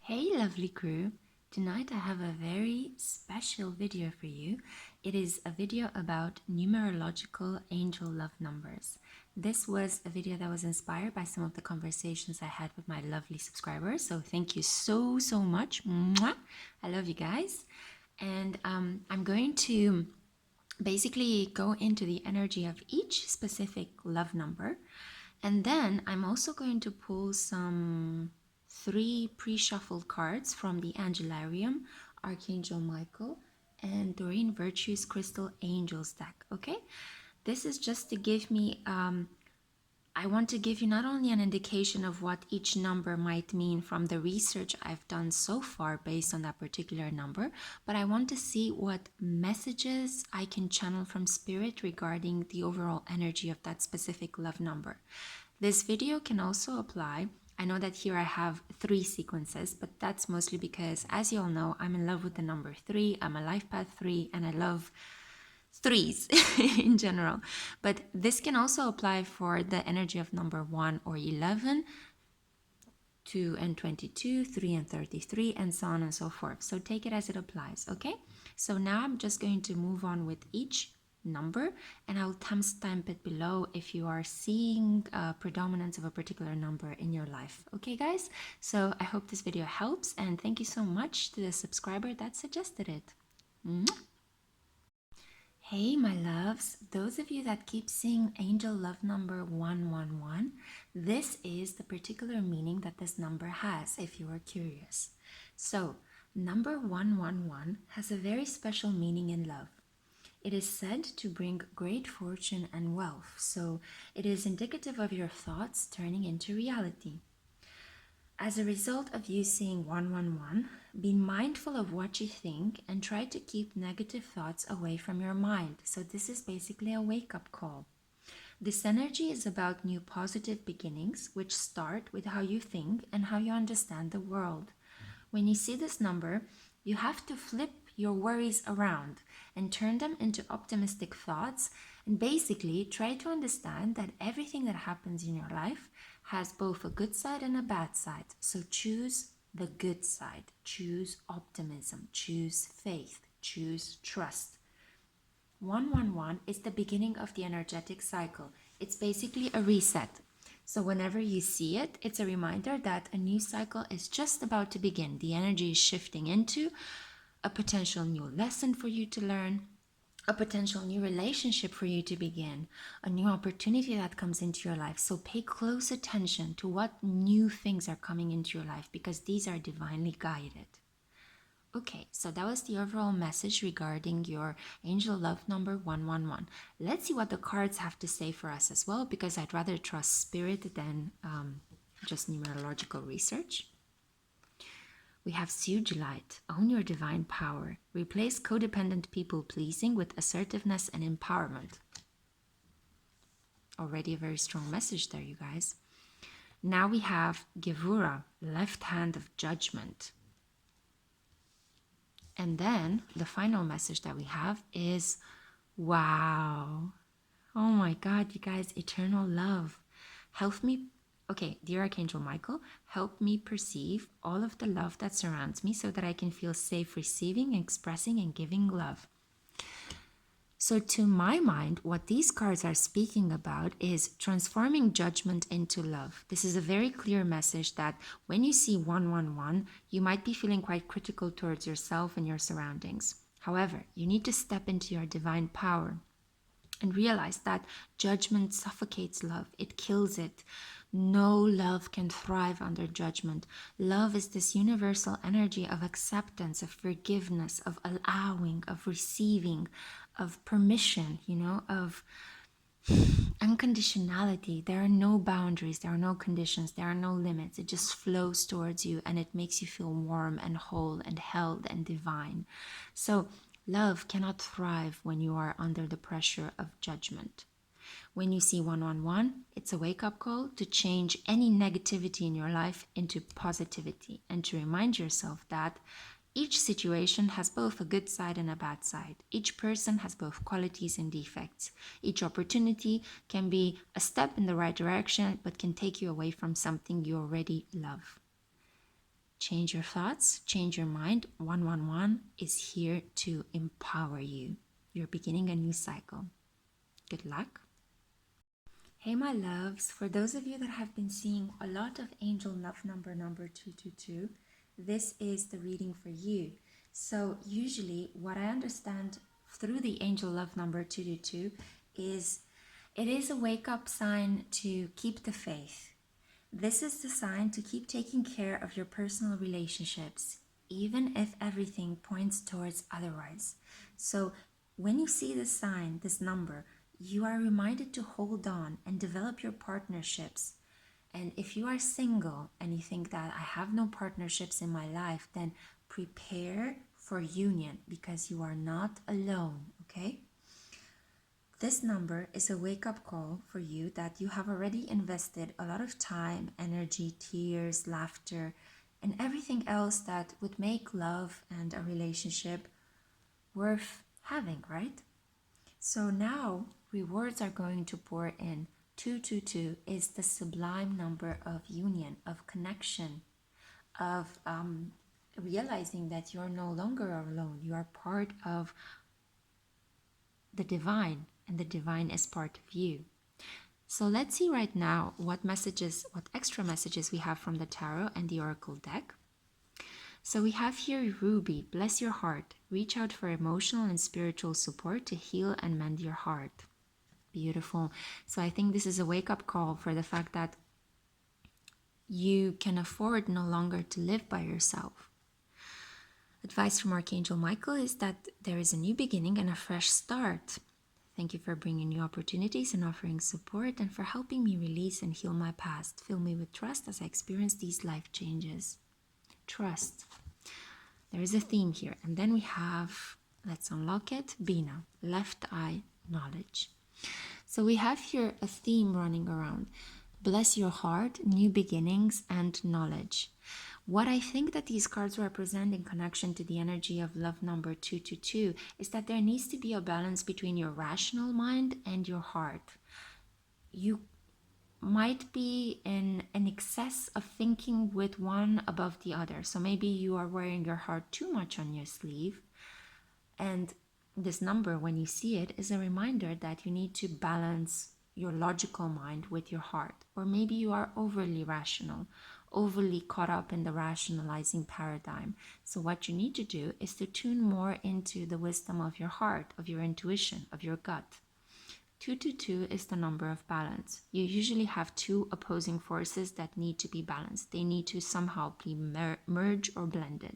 Hey lovely crew, tonight I have a very special video for you. It is a video about numerological angel love numbers. This was a video that was inspired by some of the conversations I had with my lovely subscribers, so thank you so much. Mwah! I love you guys. And I'm going to basically go into the energy of each specific love number, and then I'm also going to pull some 3 pre-shuffled cards from the Angelarium, Archangel Michael, and Doreen Virtue's Crystal Angels deck, okay? This is just to give me, I want to give you not only an indication of what each number might mean from the research I've done so far based on that particular number, but I want to see what messages I can channel from spirit regarding the overall energy of that specific love number. This video can also apply. I know that here I have 3 sequences, but that's mostly because, as you all know, I'm in love with the number 3. I'm a life path 3 and I love 3s in general. But this can also apply for the energy of number 1 or 11, 2 and 22, 3 and 33, and so on and so forth. So take it as it applies, okay? So now I'm just going to move on with each number, and I'll timestamp it below if you are seeing a predominance of a particular number in your life. Okay guys, so I hope this video helps, and thank you so much to the subscriber that suggested it. Hey my loves, those of you that keep seeing angel love number 111, this is the particular meaning that this number has if you are curious. So number 111 has a very special meaning in love. It is said to bring great fortune and wealth, so it is indicative of your thoughts turning into reality. As a result of you seeing 111, be mindful of what you think and try to keep negative thoughts away from your mind. So this is basically a wake-up call. This energy is about new positive beginnings, which start with how you think and how you understand the world. When you see this number, you have to flip your worries around and turn them into optimistic thoughts, and basically try to understand that everything that happens in your life has both a good side and a bad side. So choose the good side, choose optimism, choose faith, choose trust. 111 is the beginning of the energetic cycle. It's basically a reset. So whenever you see it, it's a reminder that a new cycle is just about to begin. The energy is shifting into a potential new lesson for you to learn, a potential new relationship for you to begin, a new opportunity that comes into your life. So pay close attention to what new things are coming into your life, because these are divinely guided. Okay, so that was the overall message regarding your angel love number 111. Let's see what the cards have to say for us as well, because I'd rather trust spirit than just numerological research. We have Siege Light, own your divine power. Replace codependent people pleasing with assertiveness and empowerment. Already a very strong message there, you guys. Now we have Gevura, left hand of judgment. And then the final message that we have is, wow. Oh my God, you guys, eternal love. Help me. Okay, dear Archangel Michael, help me perceive all of the love that surrounds me so that I can feel safe receiving, expressing, and giving love. So to my mind, what these cards are speaking about is transforming judgment into love. This is a very clear message that when you see 111, you might be feeling quite critical towards yourself and your surroundings. However, you need to step into your divine power and realize that judgment suffocates love. It kills it. No love can thrive under judgment. Love is this universal energy of acceptance, of forgiveness, of allowing, of receiving, of permission, of unconditionality. There are no boundaries, there are no conditions, there are no limits. It just flows towards you and it makes you feel warm and whole and held and divine. So love cannot thrive when you are under the pressure of judgment. When you see 111, it's a wake-up call to change any negativity in your life into positivity, and to remind yourself that each situation has both a good side and a bad side. Each person has both qualities and defects. Each opportunity can be a step in the right direction, but can take you away from something you already love. Change your thoughts, change your mind. 111 is here to empower you. You're beginning a new cycle. Good luck. Hey, my loves, for those of you that have been seeing a lot of angel love number 222, this is the reading for you. So usually what I understand through the angel love number 222 is it is a wake-up sign to keep the faith. This is the sign to keep taking care of your personal relationships, even if everything points towards otherwise. So when you see this sign, this number, you are reminded to hold on and develop your partnerships. And if you are single and you think that I have no partnerships in my life, then prepare for union because you are not alone, okay? This number is a wake-up call for you that you have already invested a lot of time, energy, tears, laughter, and everything else that would make love and a relationship worth having, right? So now rewards are going to pour in. 222 is the sublime number of union, of connection, of realizing that you're no longer alone. You are part of the divine, and the divine is part of you. So let's see right now what extra messages we have from the tarot and the oracle deck. So we have here Ruby, bless your heart. Reach out for emotional and spiritual support to heal and mend your heart. Beautiful. So I think this is a wake-up call for the fact that you can afford no longer to live by yourself. Advice from Archangel Michael is that there is a new beginning and a fresh start. Thank you for bringing new opportunities and offering support and for helping me release and heal my past. Fill me with trust as I experience these life changes. Trust. There is a theme here. And then we have, let's unlock it, Bina, left eye knowledge. So we have here a theme running around. Bless your heart, new beginnings, and knowledge. What I think that these cards represent in connection to the energy of love number 222 is that there needs to be a balance between your rational mind and your heart. You might be in an excess of thinking with one above the other. So maybe you are wearing your heart too much on your sleeve. And this number, when you see it, is a reminder that you need to balance your logical mind with your heart. Or maybe you are overly rational, overly caught up in the rationalizing paradigm. So what you need to do is to tune more into the wisdom of your heart, of your intuition, of your gut. 222 is the number of balance. You usually have two opposing forces that need to be balanced. They need to somehow be merged or blended.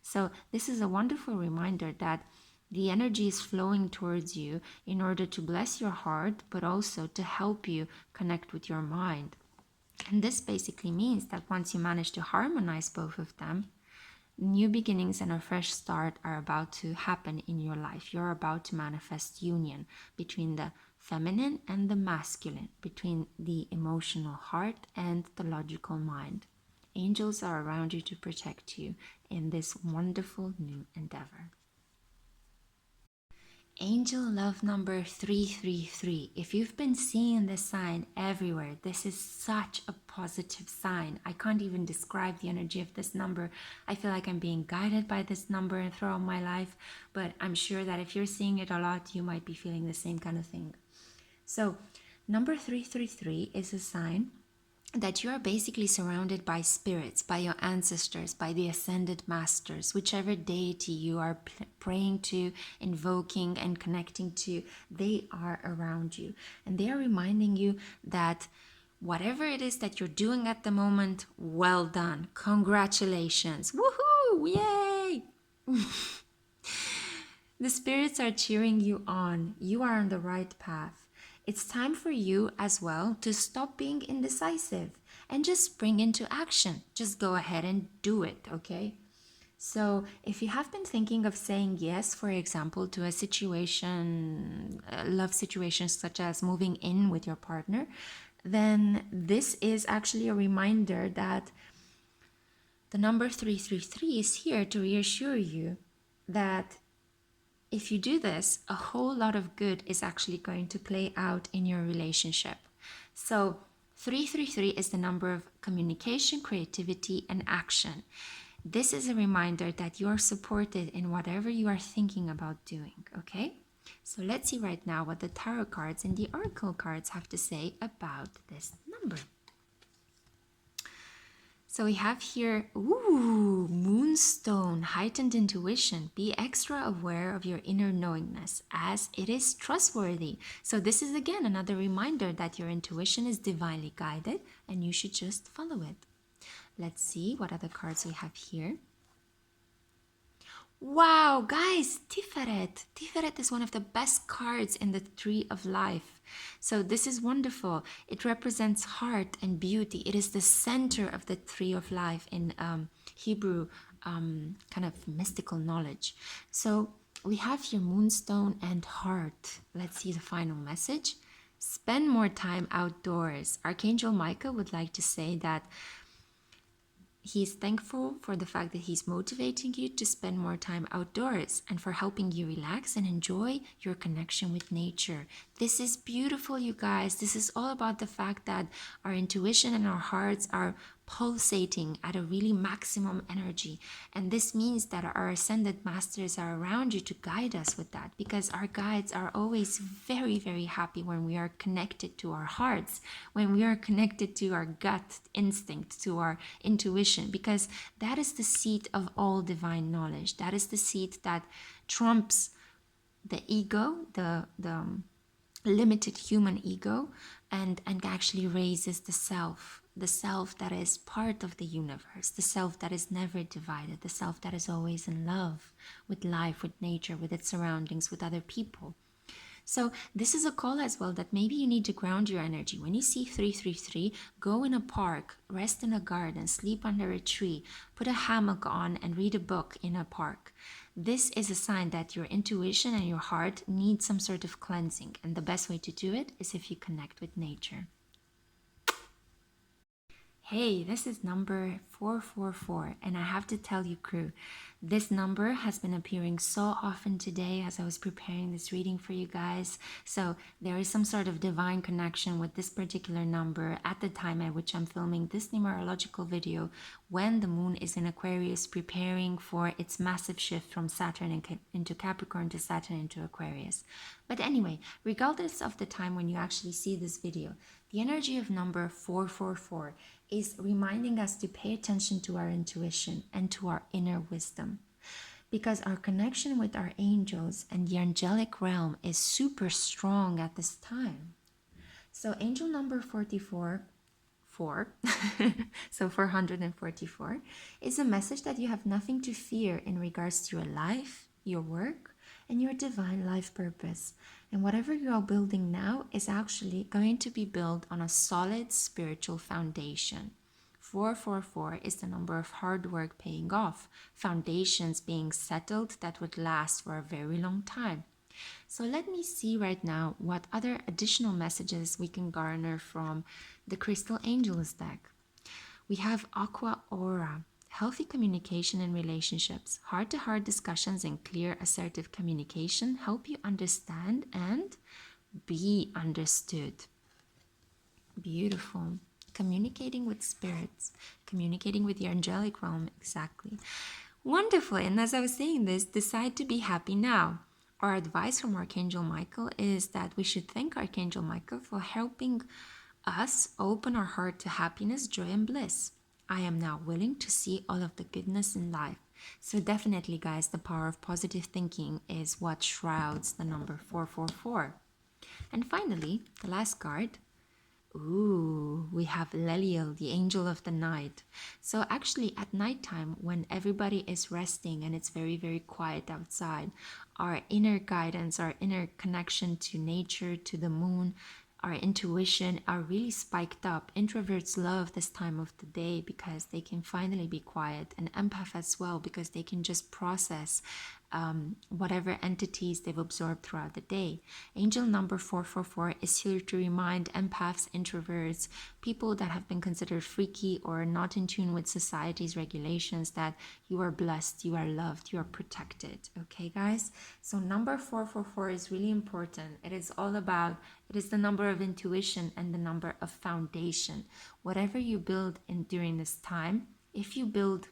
So this is a wonderful reminder that the energy is flowing towards you in order to bless your heart, but also to help you connect with your mind. And this basically means that once you manage to harmonize both of them, new beginnings and a fresh start are about to happen in your life. You're about to manifest union between the feminine and the masculine, between the emotional heart and the logical mind. Angels are around you to protect you in this wonderful new endeavor. Angel love number 333. If you've been seeing this sign everywhere, this is such a positive sign. I can't even describe the energy of this number. I feel like I'm being guided by this number throughout my life, but I'm sure that if you're seeing it a lot, you might be feeling the same kind of thing. So number 333 is a sign that you are basically surrounded by spirits, by your ancestors, by the ascended masters, whichever deity you are praying to, invoking and connecting to, they are around you. And they are reminding you that whatever it is that you're doing at the moment, well done. Congratulations. Woohoo! Yay! The spirits are cheering you on. You are on the right path. It's time for you as well to stop being indecisive and just spring into action. Just go ahead and do it, okay? So if you have been thinking of saying yes, for example, to a situation, love situation such as moving in with your partner, then this is actually a reminder that the number 333 is here to reassure you that if you do this, a whole lot of good is actually going to play out in your relationship. So 333 is the number of communication, creativity, and action. this is a reminder that you are supported in whatever you are thinking about doing, okay? So let's see right now what the tarot cards and the oracle cards have to say about this number. So we have here, ooh, moonstone, heightened intuition. Be extra aware of your inner knowingness as it is trustworthy. So this is again another reminder that your intuition is divinely guided and you should just follow it. Let's see what other cards we have here. Wow, guys, Tiferet. Tiferet is one of the best cards in the Tree of Life. So this is wonderful. It represents heart and beauty. It is the center of the Tree of Life in Hebrew kind of mystical knowledge. So we have here moonstone and heart. Let's see the final message. Spend more time outdoors. Archangel Michael would like to say that he's thankful for the fact that he's motivating you to spend more time outdoors and for helping you relax and enjoy your connection with nature. This is beautiful, you guys. This is all about the fact that our intuition and our hearts are pulsating at a really maximum energy. And this means that our ascended masters are around you to guide us with that, because our guides are always very, very happy when we are connected to our hearts, when we are connected to our gut instinct, to our intuition, because that is the seat of all divine knowledge. That is the seat that trumps the ego, the limited human ego, and actually raises the self that is part of the universe, the self that is never divided, the self that is always in love with life, with nature, with its surroundings, with other people. So this is a call as well that maybe you need to ground your energy. When you see 333, go in a park, rest in a garden, sleep under a tree, put a hammock on and read a book in a park. This is a sign that your intuition and your heart need some sort of cleansing. And the best way to do it is if you connect with nature. Hey, this is number 444, and I have to tell you, crew, this number has been appearing so often today as I was preparing this reading for you guys. So there is some sort of divine connection with this particular number at the time at which I'm filming this numerological video, when the moon is in Aquarius, preparing for its massive shift from Saturn into Capricorn to Saturn into Aquarius. But anyway, regardless of the time when you actually see this video, the energy of number 444 is reminding us to pay attention to our intuition and to our inner wisdom, because our connection with our angels and the angelic realm is super strong at this time. So angel number 444, so 444, is a message that you have nothing to fear in regards to your life, your work, and your divine life purpose. And whatever you are building now is actually going to be built on a solid spiritual foundation. 444 is the number of hard work paying off, foundations being settled that would last for a very long time. So let me see right now what other additional messages we can garner from the Crystal Angels deck. We have Aqua Aura. Healthy communication in relationships, heart-to-heart discussions and clear, assertive communication help you understand and be understood. Beautiful. Communicating with spirits, communicating with the angelic realm, exactly. Wonderful. And as I was saying this, decide to be happy now. Our advice from Archangel Michael is that we should thank Archangel Michael for helping us open our heart to happiness, joy, and bliss. I am now willing to see all of the goodness in life. So definitely, guys, the power of positive thinking is what shrouds the number 444. And finally, the last card. Ooh, we have Leliel, the angel of the night. So actually at nighttime, when everybody is resting and it's very, very quiet outside, our inner guidance, our inner connection to nature, to the moon, our intuition are really spiked up. Introverts love this time of the day because they can finally be quiet, and empath as well, because they can just process whatever entities they've absorbed throughout the day. Angel number 444 is here to remind empaths, introverts, people that have been considered freaky or not in tune with society's regulations, that you are blessed, you are loved, you are protected. Okay, guys? So number 444 is really important. It is all about, it is the number of intuition and the number of foundation. Whatever you build in during this time, if you build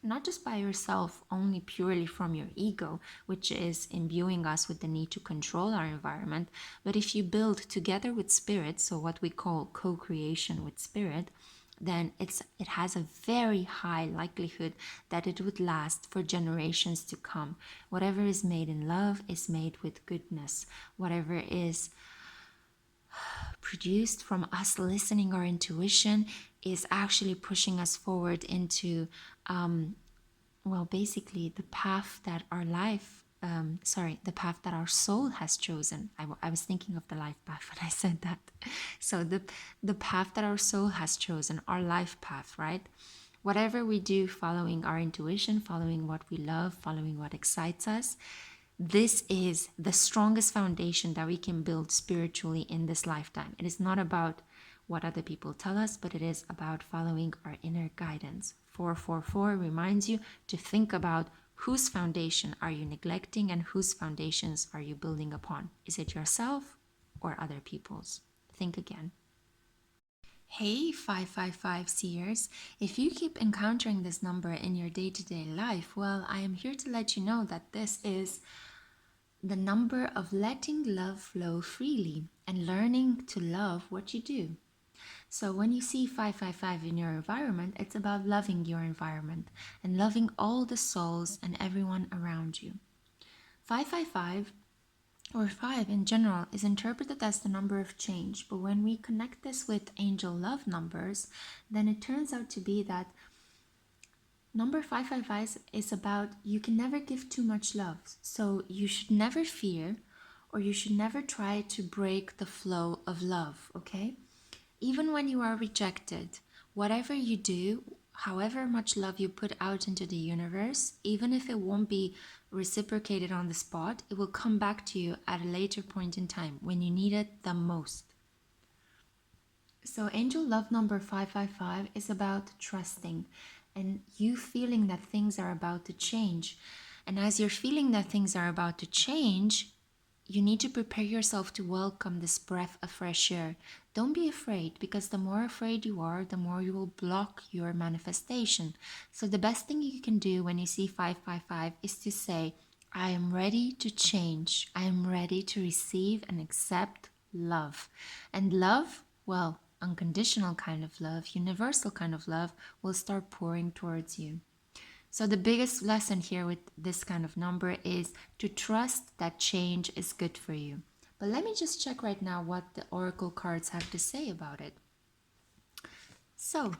not just by yourself, only purely from your ego, which is imbuing us with the need to control our environment, but if you build together with spirit, so what we call co-creation with spirit, then it has a very high likelihood that it would last for generations to come. Whatever is made in love is made with goodness. Whatever is produced from us listening our intuition is actually pushing us forward into basically the path that our the path that our soul has chosen. I was thinking of the life path when I said that. So the path that our soul has chosen, our life path, right? Whatever we do, following our intuition, following what we love, following what excites us, this is the strongest foundation that we can build spiritually in this lifetime. It is not about what other people tell us, but it is about following our inner guidance. 444 reminds you to think about whose foundation are you neglecting and whose foundations are you building upon. Is it yourself or other people's? Think again. Hey 555 seers, if you keep encountering this number in your day-to-day life, well, I am here to let you know that this is the number of letting love flow freely and learning to love what you do. So when you see 555 in your environment, it's about loving your environment and loving all the souls and everyone around you. 555 or 5 in general is interpreted as the number of change, but when we connect this with angel love numbers, then it turns out to be that number 555 is about you can never give too much love. So you should never fear or you should never try to break the flow of love, okay? Even when you are rejected, whatever you do, however much love you put out into the universe, even if it won't be reciprocated on the spot, it will come back to you at a later point in time when you need it the most. So angel love number 555 is about trusting and you feeling that things are about to change. And as you're feeling that things are about to change, you need to prepare yourself to welcome this breath of fresh air. Don't be afraid, because the more afraid you are, the more you will block your manifestation. So the best thing you can do when you see 555 is to say, I am ready to change. I am ready to receive and accept love. And love, well, unconditional kind of love, universal kind of love will start pouring towards you. So the biggest lesson here with this kind of number is to trust that change is good for you. But let me just check right now what the oracle cards have to say about it. So,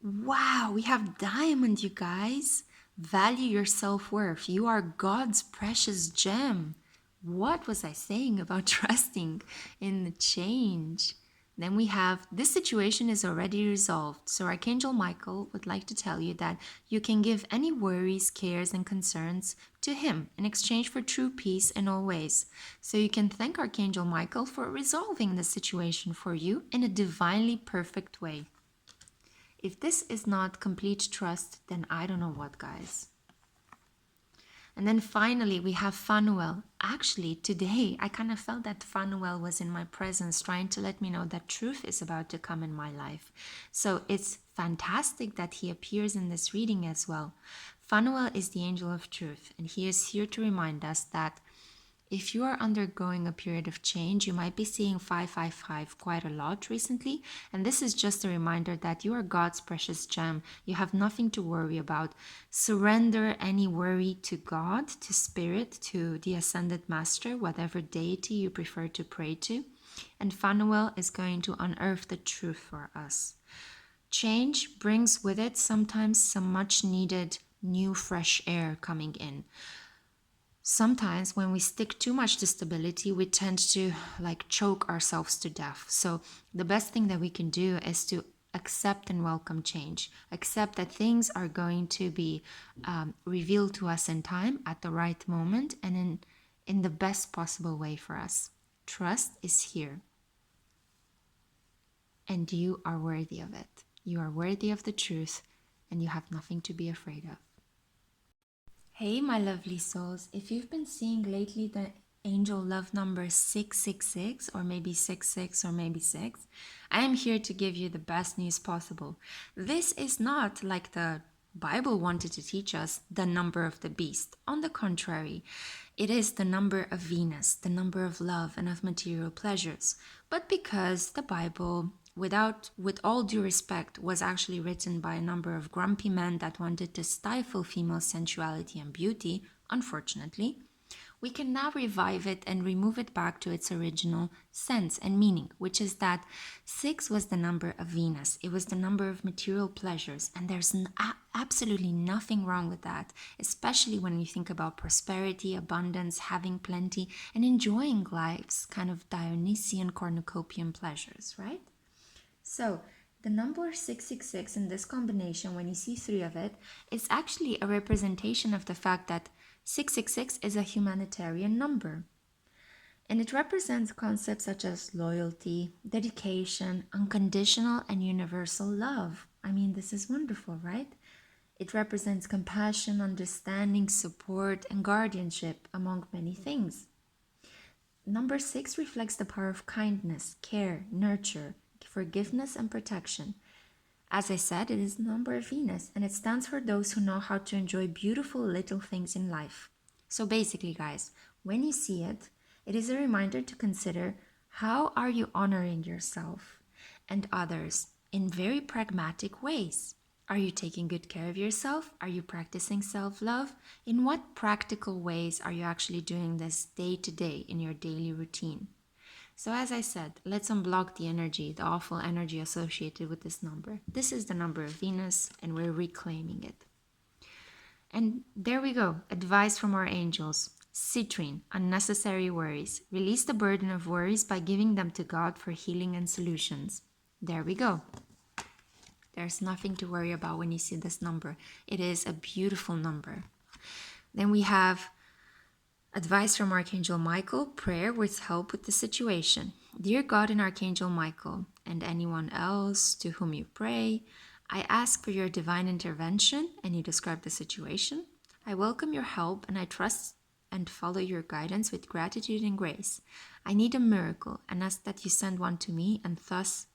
wow, we have diamond, you guys. Value your self-worth. You are God's precious gem. What was I saying about trusting in the change? Then we have, this situation is already resolved. So Archangel Michael would like to tell you that you can give any worries, cares, and concerns to him in exchange for true peace in all ways. So you can thank Archangel Michael for resolving the situation for you in a divinely perfect way. If this is not complete trust, then I don't know what, guys. And then finally, we have Fanuel. Actually, today, I kind of felt that Fanuel was in my presence, trying to let me know that truth is about to come in my life. So it's fantastic that he appears in this reading as well. Fanuel is the angel of truth, and he is here to remind us that if you are undergoing a period of change, you might be seeing 555 quite a lot recently. And this is just a reminder that you are God's precious gem. You have nothing to worry about. Surrender any worry to God, to Spirit, to the Ascended Master, whatever deity you prefer to pray to. And Fanuel is going to unearth the truth for us. Change brings with it sometimes some much needed new fresh air coming in. Sometimes when we stick too much to stability, we tend to choke ourselves to death. So the best thing that we can do is to accept and welcome change. Accept that things are going to be revealed to us in time at the right moment and in the best possible way for us. Trust is here. And you are worthy of it. You are worthy of the truth and you have nothing to be afraid of. Hey, my lovely souls, if you've been seeing lately the angel love number 666, or maybe 66, or maybe 6, I am here to give you the best news possible. This is not, like the Bible wanted to teach us, the number of the beast. On the contrary, it is the number of Venus, the number of love and of material pleasures. But because the Bible, with all due respect, was actually written by a number of grumpy men that wanted to stifle female sensuality and beauty, unfortunately, we can now revive it and remove it back to its original sense and meaning, which is that 6 was the number of Venus. It was the number of material pleasures, and there's absolutely nothing wrong with that, especially when you think about prosperity, abundance, having plenty, and enjoying life's kind of Dionysian cornucopian pleasures, right? So the number 666 in this combination, when you see 3 of it, is actually a representation of the fact that 666 is a humanitarian number. And it represents concepts such as loyalty, dedication, unconditional and universal love. I mean, this is wonderful, right? It represents compassion, understanding, support, and guardianship, among many things. Number 6 reflects the power of kindness, care, nurture, forgiveness, and protection. As I said, it is the number of Venus, and it stands for those who know how to enjoy beautiful little things in life. So basically, guys, when you see it, it is a reminder to consider, how are you honoring yourself and others in very pragmatic ways? Are you taking good care of yourself? Are you practicing self-love? In what practical ways are you actually doing this day to day in your daily routine? So as I said, let's unblock the energy, the awful energy associated with this number. This is the number of Venus, and we're reclaiming it. And there we go. Advice from our angels. Citrine, unnecessary worries. Release the burden of worries by giving them to God for healing and solutions. There we go. There's nothing to worry about when you see this number. It is a beautiful number. Then we have advice from Archangel Michael, prayer with help with the situation. Dear God and Archangel Michael, and anyone else to whom you pray, I ask for your divine intervention, and you describe the situation. I welcome your help, and I trust and follow your guidance with gratitude and grace. I need a miracle, and ask that you send one to me, and thus...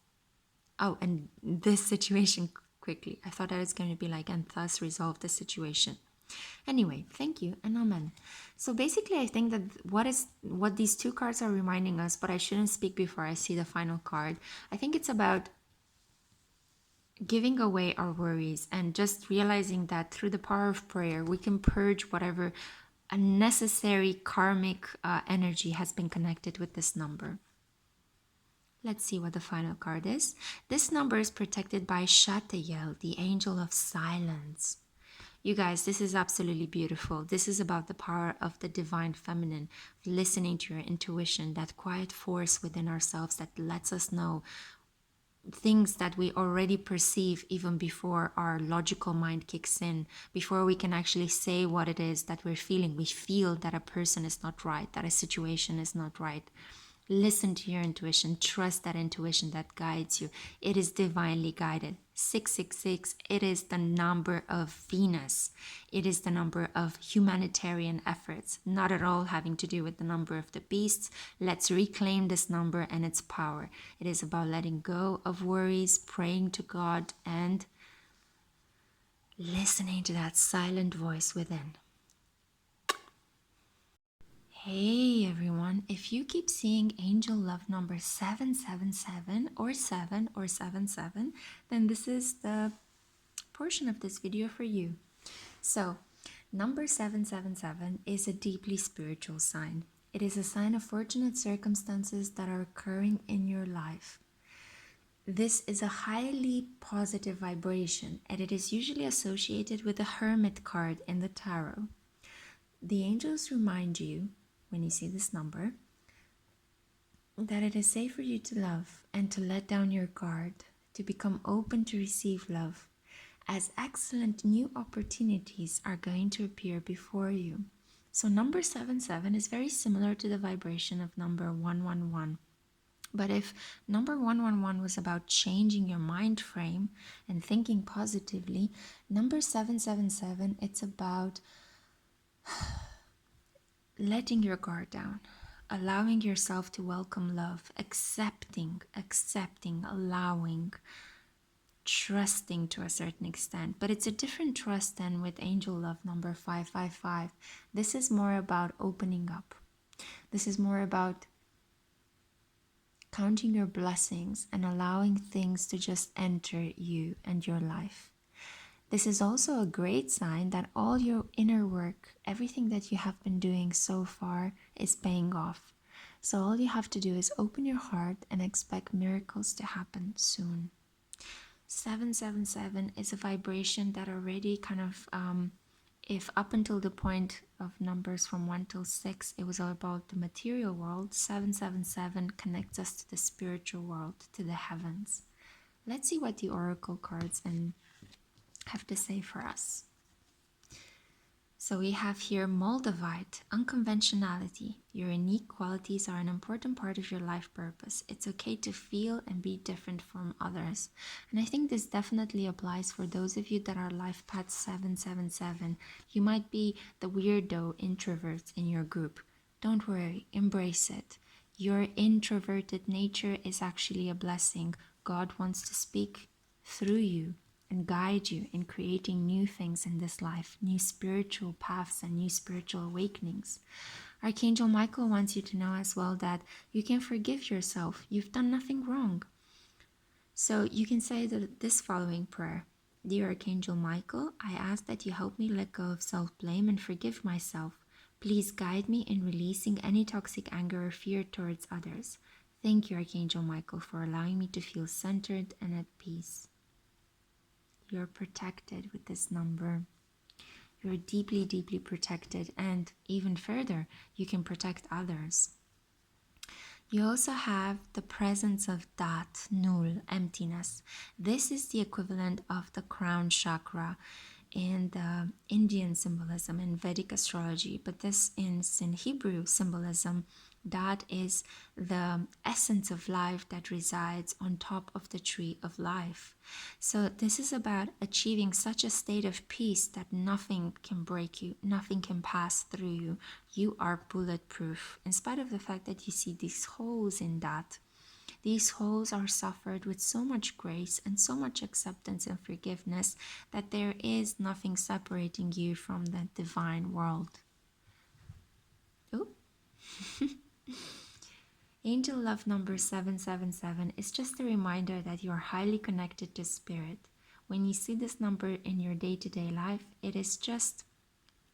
Oh, and this situation quickly. I thought I was going to be like, and thus resolve the situation. Anyway, thank you and amen. So basically, I think that what these 2 cards are reminding us, but I shouldn't speak before I see the final card. I think it's about giving away our worries and just realizing that through the power of prayer, we can purge whatever unnecessary karmic energy has been connected with this number. Let's see what the final card is. This number is protected by Shatael, the angel of silence. You guys, this is absolutely beautiful. This is about the power of the divine feminine, listening to your intuition, that quiet force within ourselves that lets us know things that we already perceive even before our logical mind kicks in, before we can actually say what it is that we're feeling. We feel that a person is not right, that a situation is not right. Listen to your intuition. Trust that intuition that guides you. It is divinely guided. 666, it is the number of Venus. It is the number of humanitarian efforts, not at all having to do with the number of the beasts. Let's reclaim this number and its power. It is about letting go of worries, praying to God, and listening to that silent voice within. Hey everyone, if you keep seeing angel love number 777 or 7 or 77, then this is the portion of this video for you. So, number 777 is a deeply spiritual sign. It is a sign of fortunate circumstances that are occurring in your life. This is a highly positive vibration, and it is usually associated with the Hermit card in the tarot. The angels remind you, when you see this number, that it is safe for you to love and to let down your guard, to become open to receive love, as excellent new opportunities are going to appear before you. So number 77 is very similar to the vibration of number 111. But if number 111 was about changing your mind frame and thinking positively, number 777, it's about letting your guard down, allowing yourself to welcome love, accepting, allowing, trusting to a certain extent. But it's a different trust than with angel love number 555. This is more about opening up. This is more about counting your blessings and allowing things to just enter you and your life. This is also a great sign that all your inner work, everything that you have been doing so far, is paying off. So all you have to do is open your heart and expect miracles to happen soon. 777 is a vibration that already kind of, if up until the point of numbers from 1 till 6, it was all about the material world, 777 connects us to the spiritual world, to the heavens. Let's see what the oracle cards have to say for us. So we have here Moldavite, unconventionality. Your unique qualities are an important part of your life purpose. It's okay to feel and be different from others. And I think this definitely applies for those of you that are lifepath 777. You might be the weirdo introverts in your group. Don't worry, embrace it. Your introverted nature is actually a blessing. God wants to speak through you and guide you in creating new things in this life, new spiritual paths and new spiritual awakenings. Archangel Michael wants you to know as well that you can forgive yourself. You've done nothing wrong. So you can say this following prayer. Dear Archangel Michael, I ask that you help me let go of self-blame and forgive myself. Please guide me in releasing any toxic anger or fear towards others. Thank you, Archangel Michael, for allowing me to feel centered and at peace. You're protected with this number. You're deeply, deeply protected. And even further, you can protect others. You also have the presence of Dat, Null, emptiness. This is the equivalent of the crown chakra in the Indian symbolism in Vedic astrology. But this is in Hebrew symbolism. That is the essence of life that resides on top of the tree of life. So this is about achieving such a state of peace that nothing can break you, nothing can pass through you. You are bulletproof, in spite of the fact that you see these holes in that. These holes are suffered with so much grace and so much acceptance and forgiveness that there is nothing separating you from the divine world. Ooh. Angel love number 777 is just a reminder that you are highly connected to spirit. When you see this number in your day-to-day life, it is just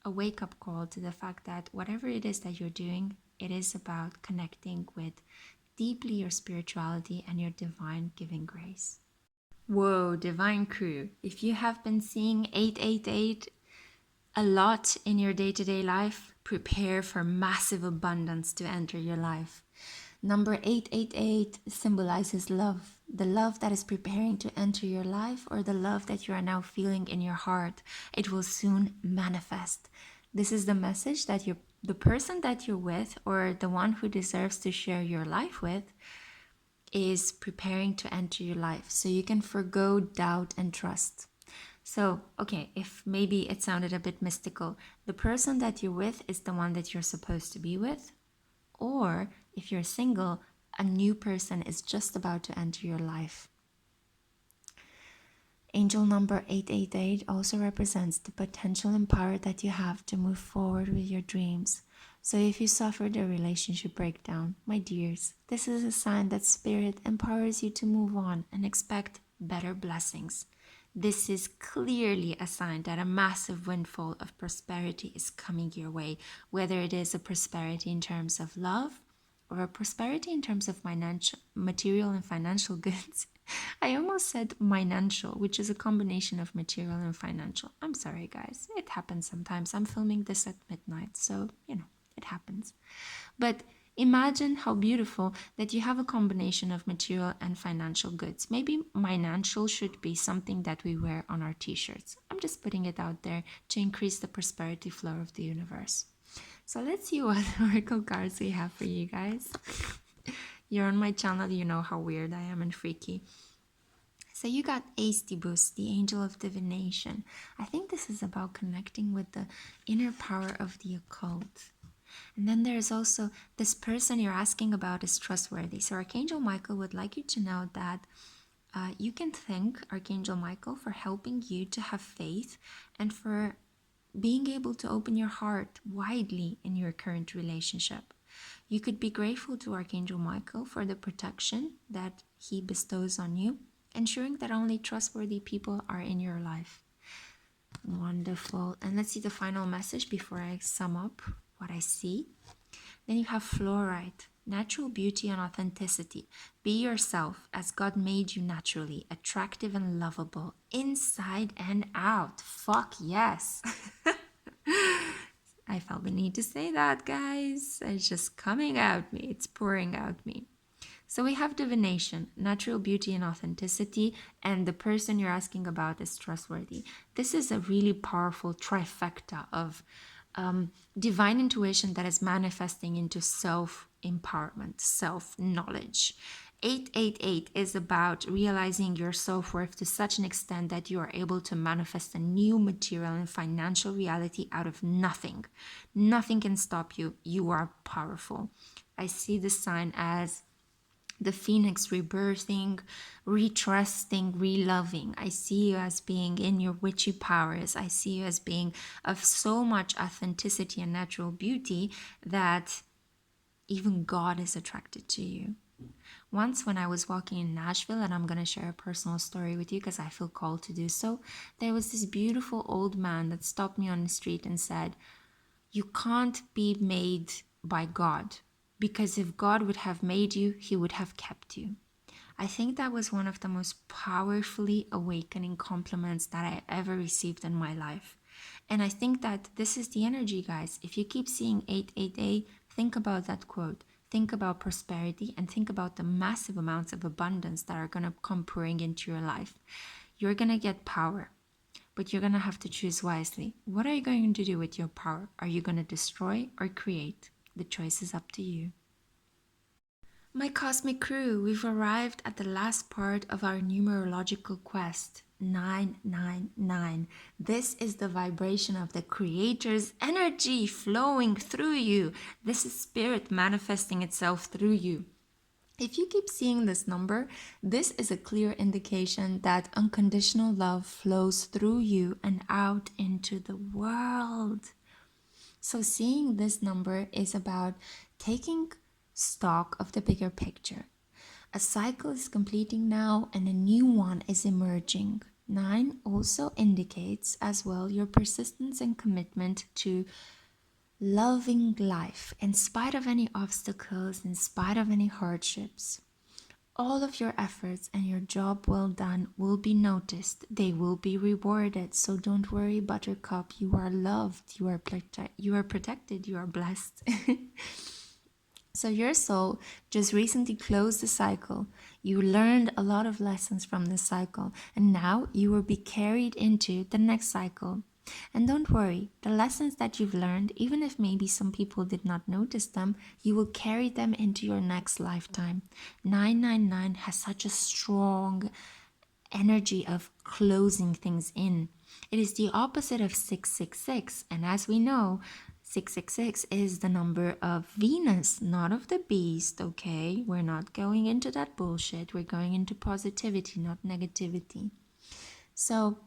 a wake-up call to the fact that whatever it is that you're doing, it is about connecting with deeply your spirituality and your divine giving grace. Whoa, divine crew. If you have been seeing 888 a lot in your day-to-day life, prepare for massive abundance to enter your life. Number 888 symbolizes love, the love that is preparing to enter your life, or the love that you are now feeling in your heart. It will soon manifest. This is the message that the person that you're with, or the one who deserves to share your life with, is preparing to enter your life, so you can forgo doubt and trust. So, okay, if maybe it sounded a bit mystical, the person that you're with is the one that you're supposed to be with, or if you're single, a new person is just about to enter your life. Angel number 888 also represents the potential and power that you have to move forward with your dreams. So if you suffered a relationship breakdown, my dears, this is a sign that spirit empowers you to move on and expect better blessings. This is clearly a sign that a massive windfall of prosperity is coming your way, whether it is a prosperity in terms of love or a prosperity in terms of material and financial goods. I almost said financial, which is a combination of material and financial. I'm sorry, guys. It happens sometimes. I'm filming this at midnight, so, it happens. But imagine how beautiful that you have a combination of material and financial goods. Maybe financial should be something that we wear on our t-shirts. I'm just putting it out there to increase the prosperity flow of the universe. So let's see what oracle cards we have for you guys. You're on my channel, you know how weird I am and freaky. So you got Ace de Boost, the angel of divination. I think this is about connecting with the inner power of the occult. And then there's also this person you're asking about is trustworthy. So Archangel Michael would like you to know that you can thank Archangel Michael for helping you to have faith and for being able to open your heart widely in your current relationship. You could be grateful to Archangel Michael for the protection that he bestows on you, ensuring that only trustworthy people are in your life. Wonderful. And let's see the final message before I sum up what I see. Then you have fluorite, natural beauty and authenticity. Be yourself as God made you naturally, attractive and lovable, inside and out. Fuck yes. I felt the need to say that, guys. It's just coming out me. It's pouring out me. So we have divination, natural beauty and authenticity, and the person you're asking about is trustworthy. This is a really powerful trifecta of divine intuition that is manifesting into self-empowerment, self-knowledge. 888 is about realizing your self-worth to such an extent that you are able to manifest a new material and financial reality out of nothing. Nothing can stop you. You are powerful. I see this sign as the phoenix rebirthing, retrusting, reloving. I see you as being in your witchy powers. I see you as being of so much authenticity and natural beauty that even God is attracted to you. Once when I was walking in Nashville, and I'm going to share a personal story with you because I feel called to do so, there was this beautiful old man that stopped me on the street and said, "You can't be made by God. Because if God would have made you, he would have kept you." I think that was one of the most powerfully awakening compliments that I ever received in my life. And I think that this is the energy, guys. If you keep seeing 888, think about that quote. Think about prosperity and think about the massive amounts of abundance that are going to come pouring into your life. You're going to get power, but you're going to have to choose wisely. What are you going to do with your power? Are you going to destroy or create? The choice is up to you. My cosmic crew, we've arrived at the last part of our numerological quest, 999. This is the vibration of the Creator's energy flowing through you. This is spirit manifesting itself through you. If you keep seeing this number, this is a clear indication that unconditional love flows through you and out into the world. So seeing this number is about taking stock of the bigger picture. A cycle is completing now and a new one is emerging. 9 also indicates as well your persistence and commitment to loving life in spite of any obstacles, in spite of any hardships. All of your efforts and your job well done will be noticed. They will be rewarded. So don't worry, Buttercup. You are loved. You are protected. You are blessed. So your soul just recently closed the cycle. You learned a lot of lessons from this cycle. And now you will be carried into the next cycle. And don't worry, the lessons that you've learned, even if maybe some people did not notice them, you will carry them into your next lifetime. 999 has such a strong energy of closing things in. It is the opposite of 666. And as we know, 666 is the number of Venus, not of the beast, okay? We're not going into that bullshit. We're going into positivity, not negativity. So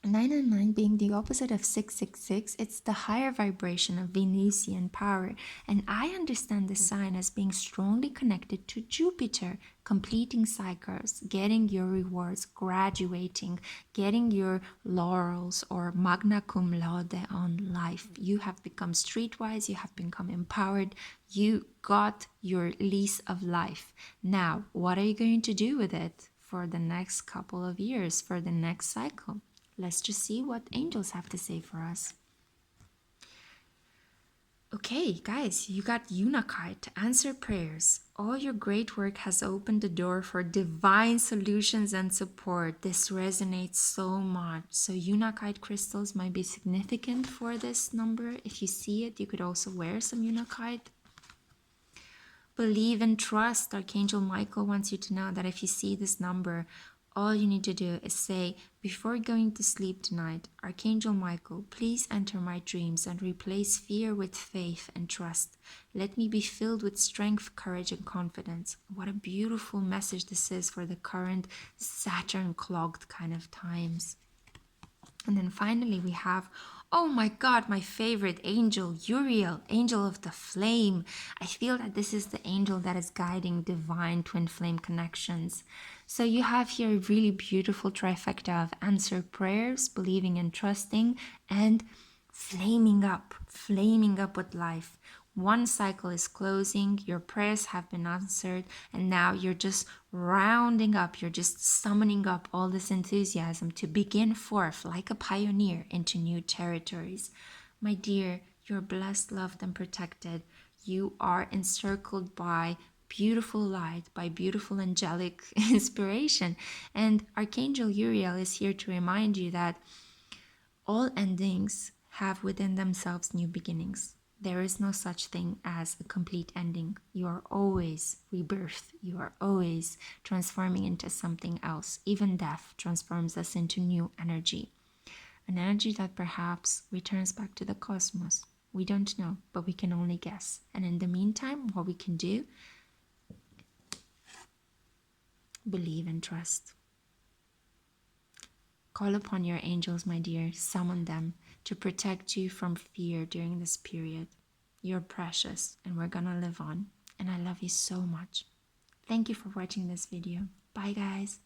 999 being the opposite of 666, it's the higher vibration of Venusian power. And I understand this sign as being strongly connected to Jupiter, completing cycles, getting your rewards, graduating, getting your laurels or magna cum laude on life. You have become streetwise, you have become empowered, you got your lease of life. Now, what are you going to do with it for the next couple of years, for the next cycle? Let's just see what angels have to say for us. Okay, guys, you got Unakite to answer prayers. All your great work has opened the door for divine solutions and support. This resonates so much. So Unakite crystals might be significant for this number. If you see it, you could also wear some Unakite. Believe and trust. Archangel Michael wants you to know that if you see this number, all you need to do is say, before going to sleep tonight, Archangel Michael, please enter my dreams and replace fear with faith and trust. Let me be filled with strength, courage, and confidence. What a beautiful message this is for the current Saturn clogged kind of times. And then finally we have, oh my God, my favorite angel, Uriel, angel of the flame. I feel that this is the angel that is guiding divine twin flame connections. So you have here a really beautiful trifecta of answered prayers, believing and trusting, and flaming up with life. One cycle is closing, your prayers have been answered, and now you're just rounding up, you're just summoning up all this enthusiasm to begin forth like a pioneer into new territories. My dear, you're blessed, loved, and protected. You are encircled by beautiful light, by beautiful angelic inspiration. And Archangel Uriel is here to remind you that all endings have within themselves new beginnings. There is no such thing as a complete ending. You are always rebirth. You are always transforming into something else. Even death transforms us into new energy. An energy that perhaps returns back to the cosmos. We don't know, but we can only guess. And in the meantime, what we can do, believe and trust. Call upon your angels, my dear. Summon them to protect you from fear during this period. You're precious and we're gonna live on. And I love you so much. Thank you for watching this video. Bye, guys.